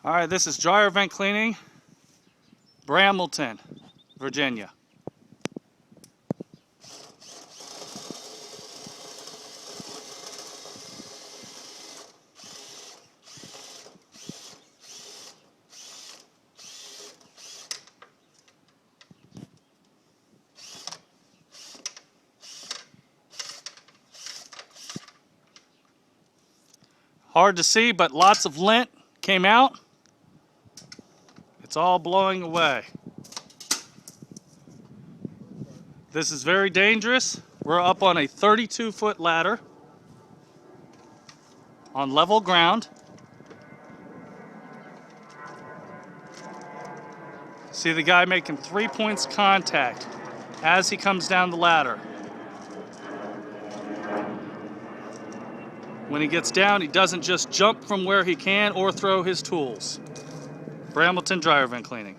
All right, this is dryer vent cleaning, Brambleton, Virginia. Hard to see, but lots of lint came out. It's all blowing away. This is very dangerous. We're up on a 32-foot ladder on level ground. See the guy making 3 points contact as he comes down the ladder. When he gets down, he doesn't just jump from where he can or throw his tools. Brambleton dryer vent cleaning.